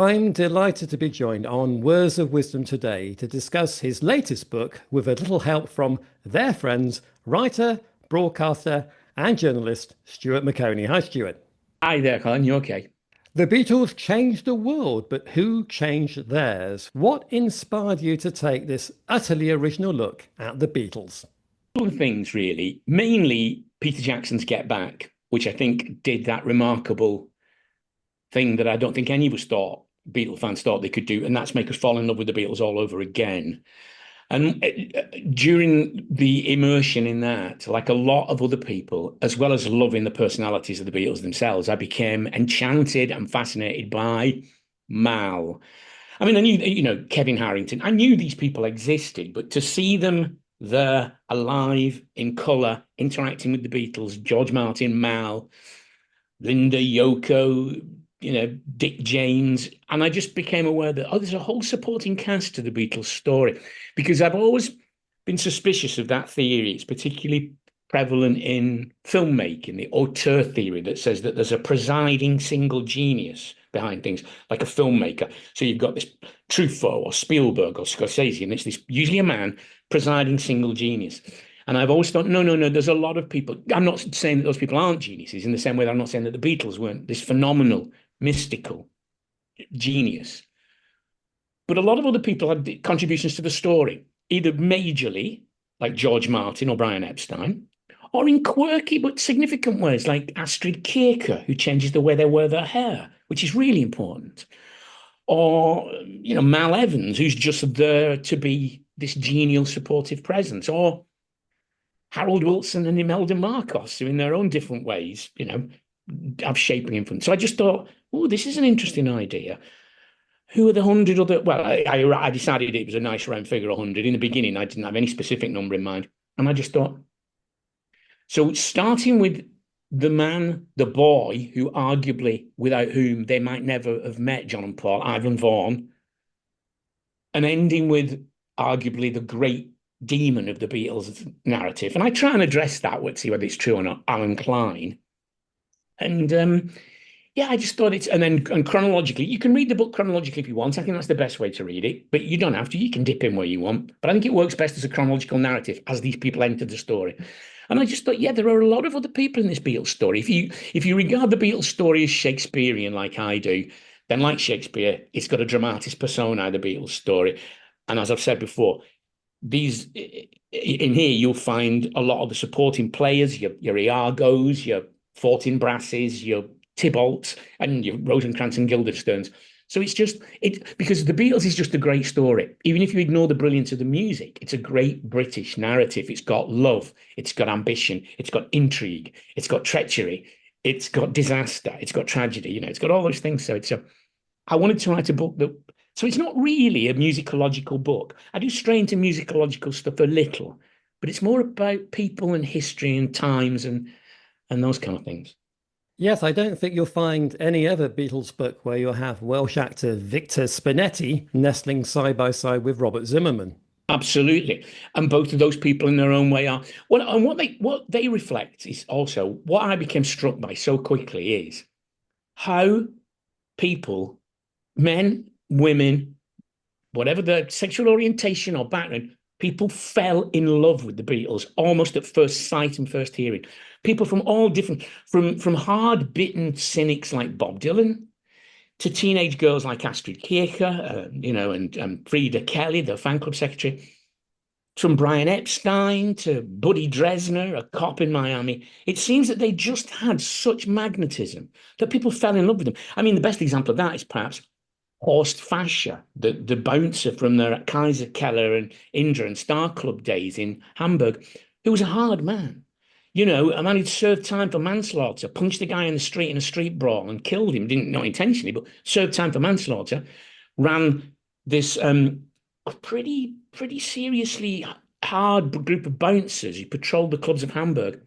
I'm delighted to be joined on Words of Wisdom today to discuss his latest book with a little help from their friends, writer, broadcaster, and journalist Stuart Maconie. Hi, Stuart. Hi there, Colin. You okay? The Beatles changed the world, but who changed theirs? What inspired you to take this utterly original look at the Beatles? Couple of things, really. Mainly Peter Jackson's Get Back, which I think did that remarkable thing that I don't think any of us thought, Beatle fans thought they could do, and that's make us fall in love with the Beatles all over again. And during the immersion in that, like a lot of other people, as well as loving the personalities of the Beatles themselves, I became enchanted and fascinated by Mal. I mean, I knew, Kevin Harrington. I knew these people existed, but to see them there, alive, in colour, interacting with the Beatles, George Martin, Mal, Linda, Yoko, Dick James, and I just became aware that, there's a whole supporting cast to the Beatles story, because I've always been suspicious of that theory. It's particularly prevalent in filmmaking, the auteur theory that says that there's a presiding single genius behind things, like a filmmaker. So you've got this Truffaut or Spielberg or Scorsese, and it's this usually a man presiding single genius. And I've always thought, no, no, no, there's a lot of people. I'm not saying that those people aren't geniuses in the same way that I'm not saying that the Beatles weren't this phenomenal, mystical genius. But a lot of other people had contributions to the story, either majorly, like George Martin or Brian Epstein, or in quirky but significant ways, like Astrid Kircher, who changes the way they wear their hair, which is really important. Or, Mal Evans, who's just there to be this genial, supportive presence. Or Harold Wilson and Imelda Marcos, who in their own different ways, have shaping influence. So I just thought, oh, this is an interesting idea. Who are the 100 other? Well, I decided it was a nice round figure, 100. In the beginning, I didn't have any specific number in mind. And I just thought, so starting with the man, the boy, who arguably, without whom they might never have met John and Paul, Ivan Vaughan, and ending with arguably the great demon of the Beatles narrative. And I try and address that, let's see whether it's true or not, Alan Klein. And yeah, I just thought and chronologically, you can read the book chronologically if you want. I think that's the best way to read it, but you don't have to. You can dip in where you want. But I think it works best as a chronological narrative as these people enter the story. And I just thought, yeah, there are a lot of other people in this Beatles story. If you regard the Beatles story as Shakespearean, like I do, then like Shakespeare, it's got a dramatis personae, the Beatles story. And as I've said before, these in here you'll find a lot of the supporting players, your Iagos, your Fortinbrasses, your Tybalts, and your Rosencrantz and Guildensterns. So it's just because the Beatles is just a great story. Even if you ignore the brilliance of the music, it's a great British narrative. It's got love, it's got ambition, it's got intrigue, it's got treachery, it's got disaster, it's got tragedy. It's got all those things. So I wanted to write a book that. So it's not really a musicological book. I do stray into musicological stuff a little, but it's more about people and history and times and those kind of things. Yes, I don't think you'll find any other Beatles book where you'll have Welsh actor Victor Spinetti nestling side by side with Robert Zimmerman. Absolutely. And both of those people in their own way are well, and what they reflect is also what I became struck by so quickly is how people, men, women, whatever their sexual orientation or background, people fell in love with the Beatles almost at first sight and first hearing. People from all different, from hard-bitten cynics like Bob Dylan to teenage girls like Astrid Kircher, and Frida Kelly, the fan club secretary, from Brian Epstein to Buddy Dresner, a cop in Miami. It seems that they just had such magnetism that people fell in love with them. I mean, the best example of that is perhaps Horst Fascher, the bouncer from the Kaiser Keller and Indra and Star Club days in Hamburg, who was a hard man. A man who'd served time for manslaughter, punched a guy in the street in a street brawl and killed him, didn't not intentionally, but served time for manslaughter, ran this pretty seriously hard group of bouncers who patrolled the clubs of Hamburg,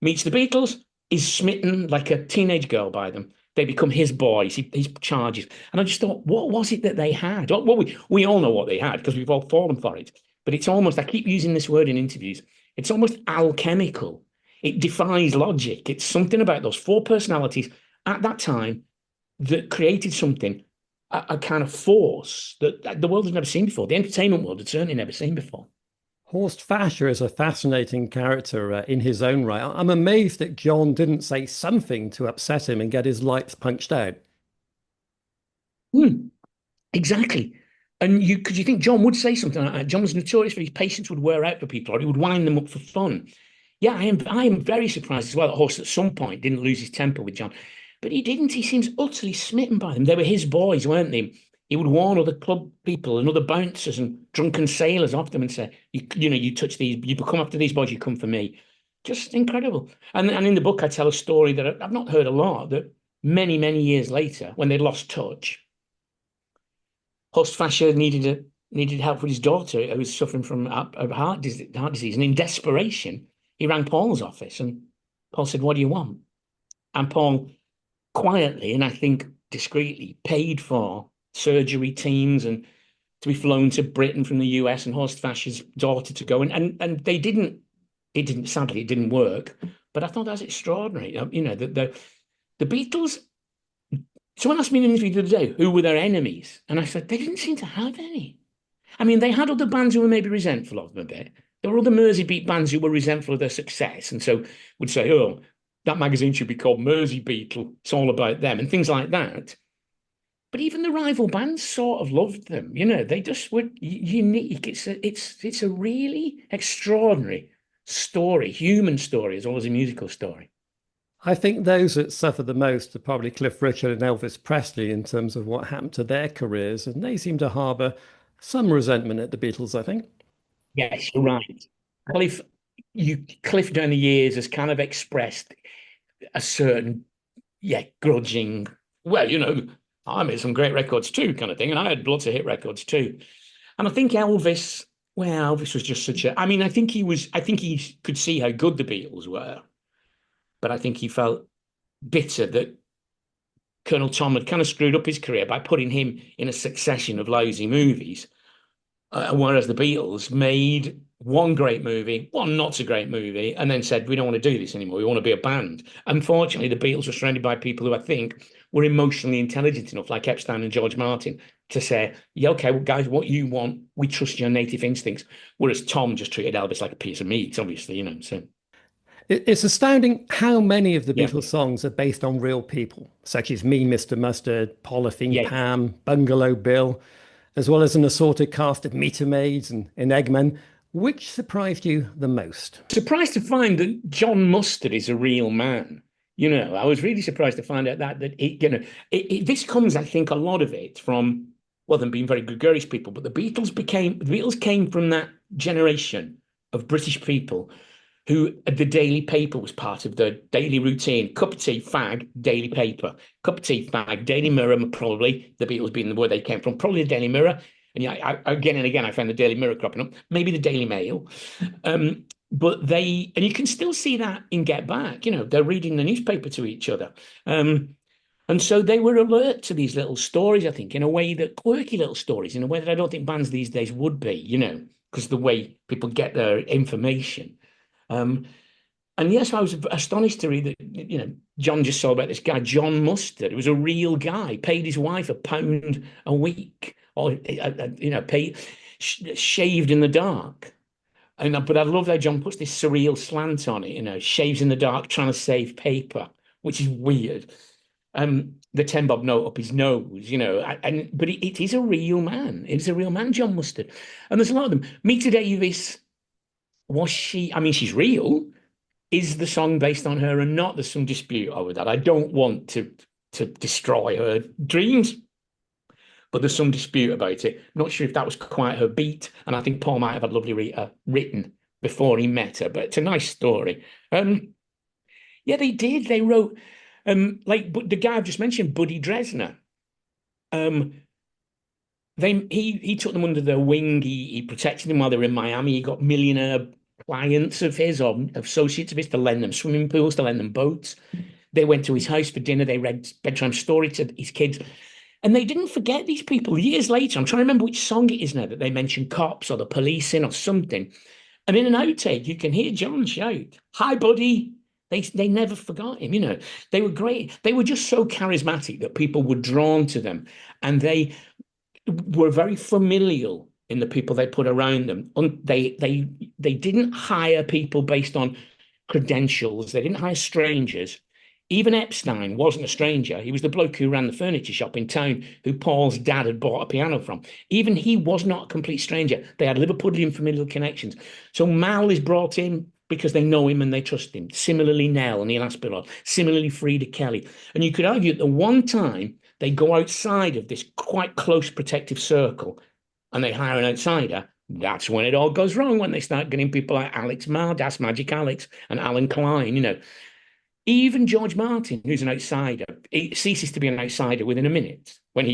meets the Beatles, is smitten like a teenage girl by them. They become his boys, his charges. And I just thought, what was it that they had? Well, we all know what they had because we've all fallen for it. But it's almost, I keep using this word in interviews, it's almost alchemical. It defies logic. It's something about those four personalities at that time that created something a kind of force that the world has never seen before. The entertainment world had certainly never seen before. Horst Fascher is a fascinating character in his own right. I'm amazed that John didn't say something to upset him and get his lights punched out. Hmm, exactly. And could you think John would say something like that? John was notorious for his patience would wear out for people, or he would wind them up for fun. Yeah, I am very surprised as well that Horst at some point didn't lose his temper with John. But he didn't. He seems utterly smitten by them. They were his boys, weren't they? He would warn other club people and other bouncers and drunken sailors off them and say, you touch these, you come after these boys, you come for me. Just incredible. And in the book, I tell a story that I've not heard a lot, that many, many years later, when they lost touch, Horst Fascher needed help with his daughter who was suffering from heart disease. And in desperation, he rang Paul's office and Paul said, "What do you want?" And Paul quietly, and I think discreetly, paid for surgery teams and to be flown to Britain from the US and Horst Fascher's daughter to go. And they didn't, sadly, it didn't work. But I thought that was extraordinary. The Beatles, someone asked me in an interview the other day, who were their enemies? And I said, they didn't seem to have any. I mean, they had other bands who were maybe resentful of them a bit. There were other Mersey Beat bands who were resentful of their success. And so would say, oh, that magazine should be called Mersey Beatle. It's all about them and things like that. But even the rival bands sort of loved them. They just were unique. It's a really extraordinary story, human story, as well as a musical story. I think those that suffer the most are probably Cliff Richard and Elvis Presley in terms of what happened to their careers, and they seem to harbour some resentment at the Beatles, I think. Yes, you're right. Cliff, Cliff down the years has kind of expressed a certain, grudging, well, I made some great records too, kind of thing. And I had lots of hit records too. And I think Elvis was just I think he could see how good the Beatles were, but I think he felt bitter that Colonel Tom had kind of screwed up his career by putting him in a succession of lousy movies. Whereas the Beatles made one great movie, one not so great movie, and then said, we don't want to do this anymore. We want to be a band. Unfortunately, the Beatles were surrounded by people who I think were emotionally intelligent enough, like Epstein and George Martin, to say, yeah, okay, well, guys, what you want, we trust your native instincts. Whereas Tom just treated Elvis like a piece of meat, obviously, so. It's astounding how many of the Yeah, Beatles songs are based on real people, such as Me, Mr. Mustard, Polythene yeah. Pam, Bungalow Bill, as well as an assorted cast of meter maids and Eggmen. Which surprised you the most? Surprised to find that John Mustard is a real man. I was really surprised to find out this comes, I think, a lot of it from, well, them being very gregarious people, but the Beatles came from that generation of British people who the daily paper was part of their daily routine. Cup of tea, fag, daily paper. Cup of tea, fag, Daily Mirror, probably the Beatles being the word they came from, probably the Daily Mirror. And again and again, I found the Daily Mirror cropping up, maybe the Daily Mail. But and you can still see that in Get Back, they're reading the newspaper to each other. And so they were alert to these little stories, I think, in a way that quirky little stories, in a way that I don't think bands these days would be, because the way people get their information. And yes, I was astonished to read that, John just saw about this guy, John Mustard. It was a real guy, paid his wife £1 a week, or, shaved in the dark. But I love how John puts this surreal slant on it, shaves in the dark, trying to save paper, which is weird. The 10 bob note up his nose, but it is a real man. It is a real man, John Mustard. And there's a lot of them. Meter Davis, she's real. Is the song based on her or not? There's some dispute over that. I don't want to destroy her dreams, but there's some dispute about it. I'm not sure if that was quite her beat, and I think Paul might have had Lovely Rita written before he met her, but it's a nice story. Yeah, they did. They wrote, but the guy I've just mentioned, Buddy Dresner. He took them under their wing. He protected them while they were in Miami. He got millionaire clients of his or associates of his to lend them swimming pools, to lend them boats. They went to his house for dinner. They read bedtime story to his kids. And they didn't forget these people years later. I'm trying to remember which song it is now that they mention cops or the police in or something. And in an outtake, you can hear John shout, "Hi, buddy." They never forgot him, you know. They were great. They were just so charismatic that people were drawn to them, and they were very familial in the people they put around them. They didn't hire people based on credentials. They didn't hire strangers. Even Epstein wasn't a stranger. He was the bloke who ran the furniture shop in town who Paul's dad had bought a piano from. Even he was not a complete stranger. They had Liverpudlian familial connections. So Mal is brought in because they know him and they trust him. Similarly, Nell and Neil Aspinall. Similarly, Frida Kelly. And you could argue at the one time they go outside of this quite close protective circle and they hire an outsider. That's when it all goes wrong, when they start getting people like Alex Mardas, Magic Alex, and Alan Klein, you know. Even George Martin, who's an outsider, he ceases to be an outsider within a minute when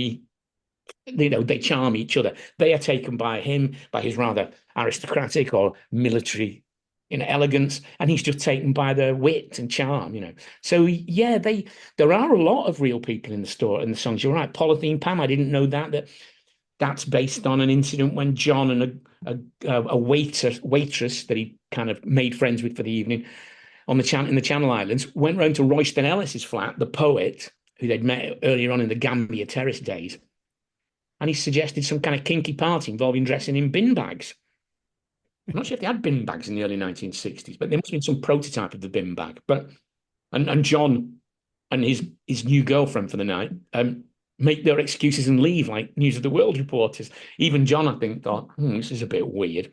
they charm each other. They are taken by him, by his rather aristocratic or military elegance, and he's just taken by their wit and charm, you know. So yeah, there are a lot of real people in the store and the songs. You're right, Polythene Pam. I didn't know that's based on an incident when John and a waitress that he kind of made friends with for the evening in the Channel Islands went round to Royston Ellis's flat, the poet who they'd met earlier on in the Gambia Terrace days, and he suggested some kind of kinky party involving dressing in bin bags. I'm not sure if they had bin bags in the early 1960s, but there must have been some prototype of the bin bag. But and John and his new girlfriend for the night make their excuses and leave like News of the World reporters. Even John, I think, thought, this is a bit weird.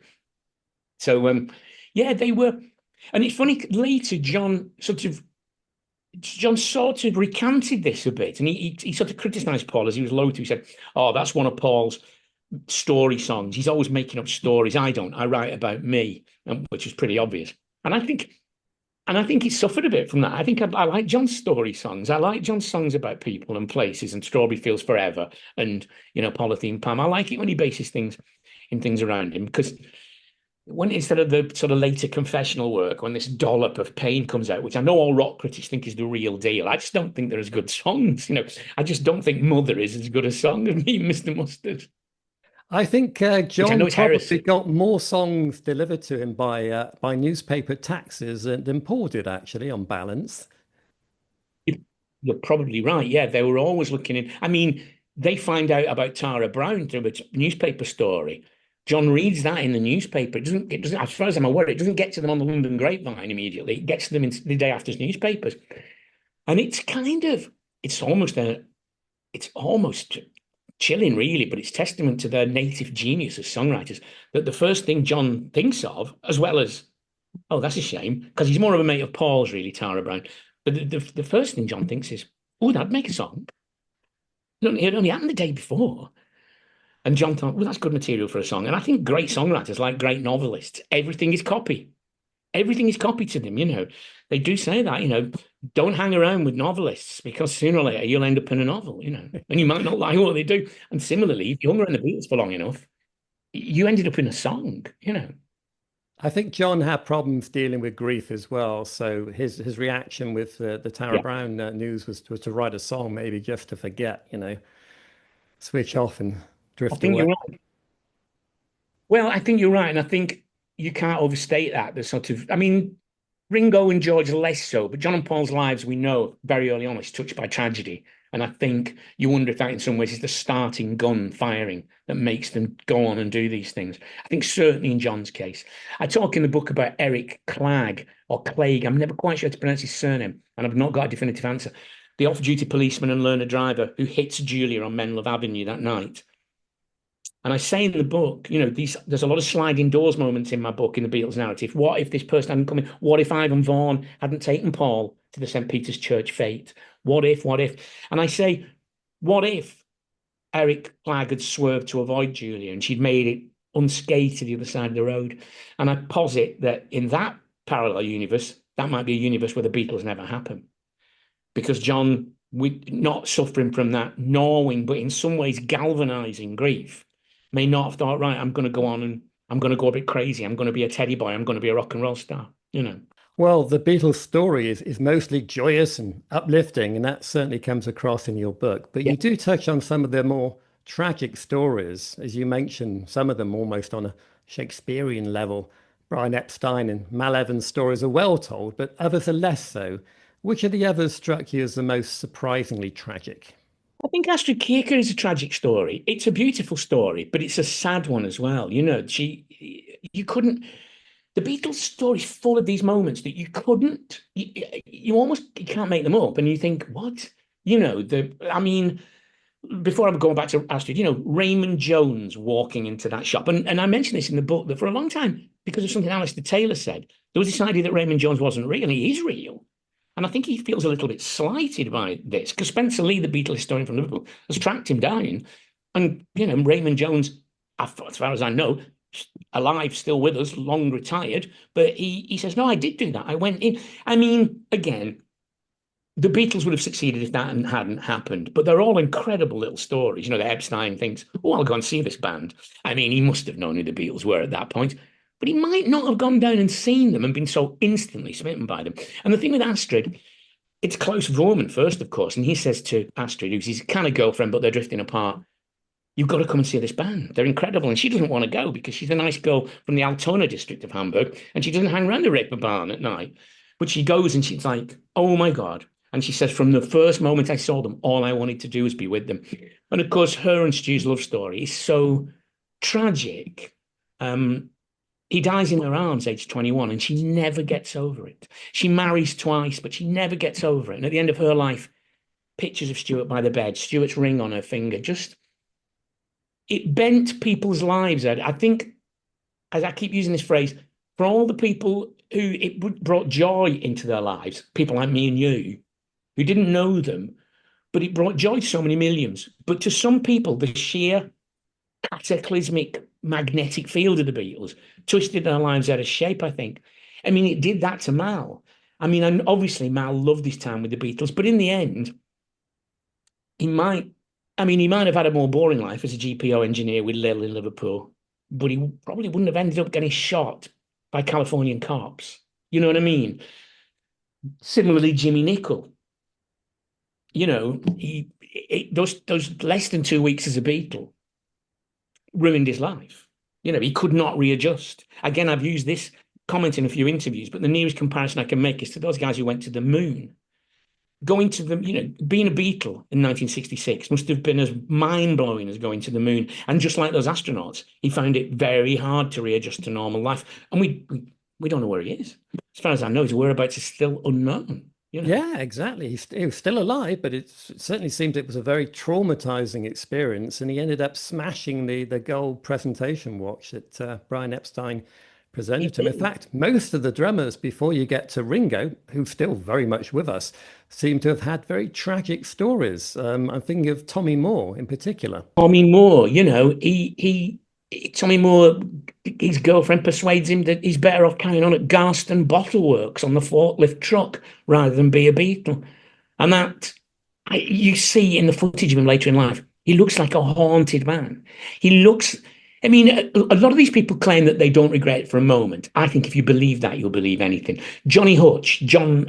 So yeah, they were. And it's funny, later John sort of recanted this a bit, and he sort of criticised Paul as he was low to. He said, "Oh, that's one of Paul's story songs. He's always making up stories. I don't. I write about me," which is pretty obvious. And I think it suffered a bit from that. I think I like John's story songs. I like John's songs about people and places and Strawberry Fields Forever and Polythene Pam. I like it when he bases things around him, because when instead of the sort of later confessional work, when this dollop of pain comes out, which I know all rock critics think is the real deal, I just don't think they're as good songs. I just don't think Mother is as good a song as me, Mr. Mustard. I think Which I know John is probably heresy. got more songs delivered to him by newspaper taxes than Paul did, actually, on balance. You're probably right. Yeah, they were always looking in. I mean, they find out about Tara Brown through a newspaper story. John reads that in the newspaper. It doesn't, as far as I'm aware, it doesn't get to them on the London Grapevine immediately. It gets to them in the day after's newspapers. And it's almost chilling, really, but it's testament to their native genius as songwriters that the first thing John thinks of, as well as, oh, that's a shame, because he's more of a mate of Paul's, really, Tara Brown. But the first thing John thinks is, oh, that'd make a song. It only happened the day before. And John thought, well, that's good material for a song. And I think great songwriters, like great novelists, everything is copy. Everything is copy to them, They do say that, don't hang around with novelists, because sooner or later you'll end up in a novel, and you might not like what they do. And similarly, if you hung around the Beatles for long enough, you ended up in a song. I think John had problems dealing with grief as well. So his reaction with the Tara Yeah, Brown news was to write a song, maybe just to forget, switch off and I drift think away. you're right. Well, I think you're right. And I think you can't overstate that. The sort of, I mean, Ringo and George less so, but John and Paul's lives, we know very early on, is touched by tragedy. And I think you wonder if that in some ways is the starting gun firing that makes them go on and do these things. I think certainly in John's case. I talk in the book about Eric Clegg or Clegg. I'm never quite sure how to pronounce his surname, and I've not got a definitive answer. The off-duty policeman and learner driver who hits Julia on Menlove Avenue that night. And I say in the book, there's a lot of sliding doors moments in my book, in the Beatles narrative. What if this person hadn't come in? What if Ivan Vaughan hadn't taken Paul to the St. Peter's Church fete? What if? And I say, what if Eric Flagg had swerved to avoid Julia and she'd made it unscathed to the other side of the road? And I posit that in that parallel universe, that might be a universe where the Beatles never happen. Because John, not suffering from that gnawing, but in some ways galvanizing grief, may not have thought, right, I'm going to go on and I'm going to go a bit crazy. I'm going to be a teddy boy. I'm going to be a rock and roll star. Well, the Beatles story is mostly joyous and uplifting, and that certainly comes across in your book. But Yeah. you do touch on some of the more tragic stories, as you mentioned, some of them almost on a Shakespearean level. Brian Epstein and Mal Evans' stories are well told, but others are less so. Which of the others struck you as the most surprisingly tragic? I think Astrid Kierkegaard is a tragic story. It's a beautiful story, but it's a sad one as well. You couldn't. The Beatles story is full of these moments that you couldn't. You almost you can't make them up, and you think, what? I mean, before I'm going back to Astrid, Raymond Jones walking into that shop, and I mentioned this in the book that for a long time, because of something Alistair Taylor said, there was this idea that Raymond Jones wasn't real, and he is real. And I think he feels a little bit slighted by this because Spencer Lee, the Beatles historian from Liverpool, has tracked him down. And, Raymond Jones, as far as I know, alive, still with us, long retired. But he says, no, I did do that. I went in. I mean, again, the Beatles would have succeeded if that hadn't happened. But they're all incredible little stories. The Epstein thinks, oh, I'll go and see this band. I mean, he must have known who the Beatles were at that point. But he might not have gone down and seen them and been so instantly smitten by them. And the thing with Astrid, it's Klaus Vormann first, of course. And he says to Astrid, who's his kind of girlfriend, but they're drifting apart, you've got to come and see this band. They're incredible. And she doesn't want to go because she's a nice girl from the Altona district of Hamburg. And she doesn't hang around the Reeper barn at night. But she goes and she's like, oh my God. And she says, from the first moment I saw them, all I wanted to do was be with them. And of course, her and Stu's love story is so tragic. He dies in her arms, age 21, and she never gets over it. She marries twice, but she never gets over it. And at the end of her life, pictures of Stuart by the bed, Stuart's ring on her finger, it bent people's lives. I think, as I keep using this phrase, for all the people who it brought joy into their lives, people like me and you, who didn't know them, but it brought joy to so many millions. But to some people, the sheer cataclysmic magnetic field of the Beatles twisted their lives out of shape, I think. I mean, it did that to Mal. I mean, and obviously Mal loved his time with the Beatles, but in the end, he might have had a more boring life as a GPO engineer with Lil in Liverpool, but he probably wouldn't have ended up getting shot by Californian cops. You know what I mean? Similarly, Jimmy Nicol, those less than 2 weeks as a Beatle ruined his life. He could not readjust. Again, I've used this comment in a few interviews, but the nearest comparison I can make is to those guys who went to the moon. Going to the, being a Beatle in 1966 must have been as mind-blowing as going to the moon. And just like those astronauts, he found it very hard to readjust to normal life. And we don't know where he is. As far as I know, his whereabouts is still unknown. Yeah, exactly. He was still alive, but it certainly seemed it was a very traumatizing experience. And he ended up smashing the gold presentation watch that Brian Epstein presented to him. In fact, most of the drummers, before you get to Ringo, who's still very much with us, seem to have had very tragic stories. I'm thinking of Tommy Moore in particular. Tommy Moore, Tommy Moore, his girlfriend persuades him that he's better off carrying on at Garston Bottle Works on the forklift truck rather than be a Beatle. And you see in the footage of him later in life, he looks like a haunted man. I mean, a lot of these people claim that they don't regret it for a moment. I think if you believe that, you'll believe anything. Johnny Hutchinson,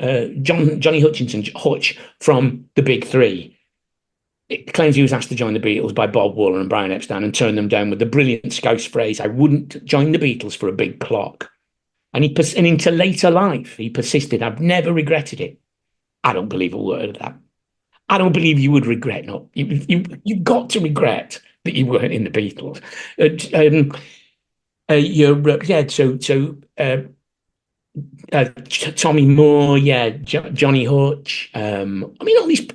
Hutch from the Big Three, it claims he was asked to join the Beatles by Bob Wooler and Brian Epstein and turned them down with the brilliant Scouse phrase, I wouldn't join the Beatles for a big clock. And into later life, he persisted. I've never regretted it. I don't believe a word of that. I don't believe you would regret. No, you've got to regret that you weren't in the Beatles. Tommy Moore, Johnny Hutch. I mean, all these,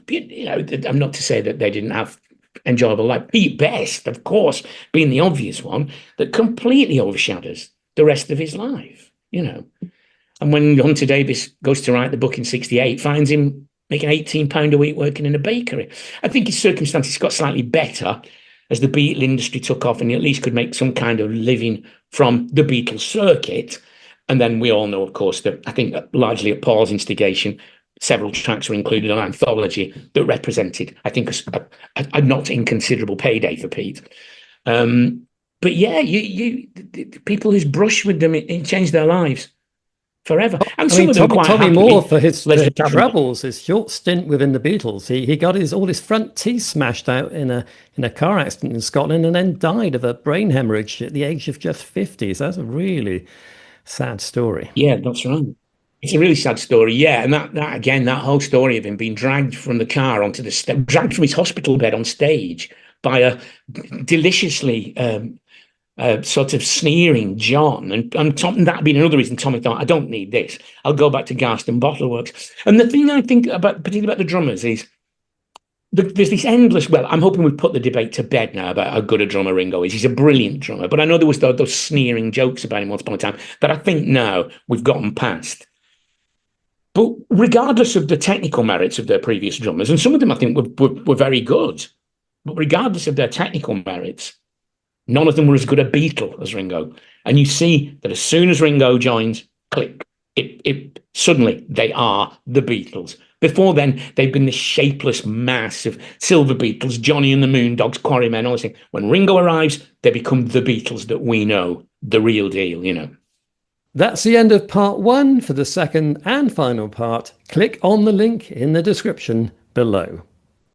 I'm not to say that they didn't have enjoyable life. Pete Best, of course, being the obvious one that completely overshadows the rest of his life, And when Hunter Davis goes to write the book in 1968, finds him making £18 a week working in a bakery. I think his circumstances got slightly better as the Beatle industry took off and he at least could make some kind of living from the Beatles circuit. And then we all know, of course, that I think largely at Paul's instigation, several tracks were included in an anthology that represented, I think, a not inconsiderable payday for Pete. But yeah, people who's brushed with them, it changed their lives forever. And some of them quite Tommy Moore, for his troubles, his short stint within the Beatles, he got all his front teeth smashed out in a car accident in Scotland and then died of a brain hemorrhage at the age of just 50. So that's a really Sad story. Yeah, that's right. It's a really sad story. Yeah, and that again, that whole story of him being dragged from the car onto the step, dragged from his hospital bed on stage by a deliciously sort of sneering John, and Tom, that being another reason Tommy thought, I don't need this. I'll go back to Garston Bottle Works. And the thing I think about, particularly about the drummers, is there's this endless. Well, I'm hoping we've put the debate to bed now about how good a drummer Ringo is. He's a brilliant drummer, but I know there was those sneering jokes about him once upon a time that I think now we've gotten past. But regardless of the technical merits of their previous drummers, and some of them I think were very good, but regardless of their technical merits, none of them were as good a Beatle as Ringo. And you see that as soon as Ringo joins, click, it suddenly they are the Beatles. Before then, they've been this shapeless mass of Silver Beatles, Johnny and the Moondogs, Quarrymen, all this thing. When Ringo arrives, they become the Beatles that we know, the real deal, you know. That's the end of part 1. For the second and final part, click on the link in the description below.